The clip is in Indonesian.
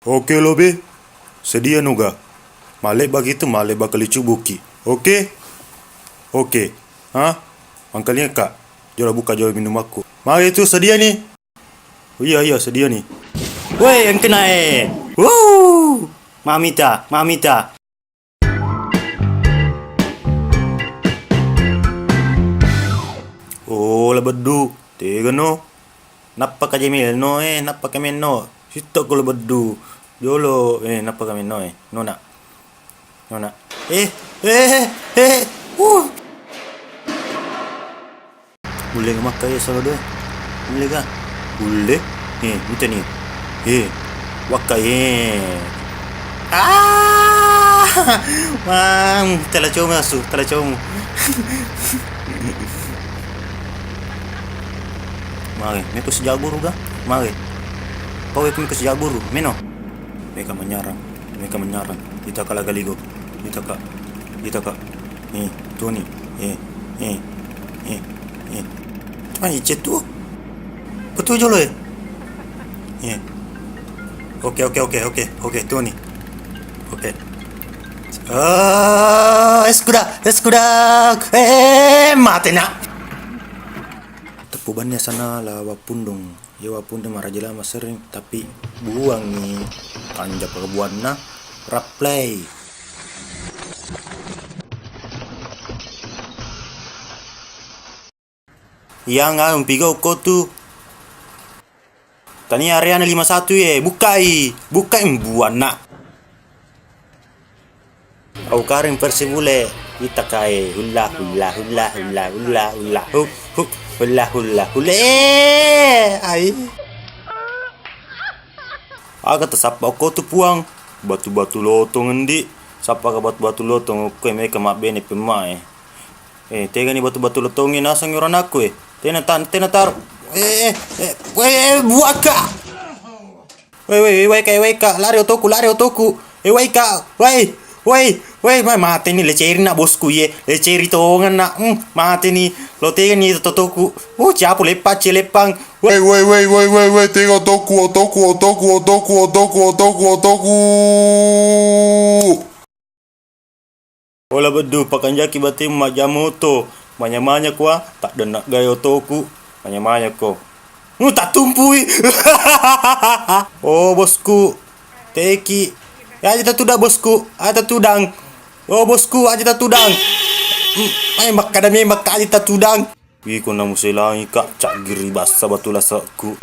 Oke lo be, sedia nuga. Malek begitu malek bakal dicubuki. Oke? Oke. Hah? Angkalnya kak. Jual buka jual minum aku. Mari itu sedia nih. Oh, iya sedia nih. Woi yang kena Wuh. Mamita. Oh la bedu. Tega no. Nappa ka Jamil no nappa ka men no. Sita ko la bedu. Jolo Nappa ka men no Nona. Eh. Boleh ke makan ya solo deh. Boleh ka? Boleh. Minta ni. Wakai Mam, telah coba masuk, telah coba. Mari, mereka sejabur juga. Mari. Kau ikut ke sejabur, meno. Mereka menyerang. Kita kalah galigo. Kita kak. Tuh nih. Mana icet tuh? Betul je lo Oke, tuh nih. Oke. Eskuda. Mati nak. Tepubannya sana lah wapundung. Ya wapundung marajela sering tapi buang nih. Tanja perbuana replay. Yang nggak pigo kau tuh. Tani area 51 bukai buat nak. Au karing persibule kita kai hula ai. Aga tersapa kau tu puang batu-batu lotong endi. Sapa ka batu-batu lotong ko mereka mak bene pemai. Tega ni batu-batu lotongin nasang orang aku Tena tar. Buat ka. Wei ka, lari otoku. Wei, mati ni leceri nak bosku leceri tongan nak, mati ni, lo tega ni totoku, capu lepang. Wei, tega otoku. Ola bedu pakan jaki batim majamoto, manya kuah, tak denak gaya otoku, manya ko. Tak tumpui. Oh bosku, teki. Aja tak bosku, aja tudang. Oh bosku, aja tak tudang. Mak aja tak tudang. Wi ko na musilangi kak cak giri basa batu lasaku.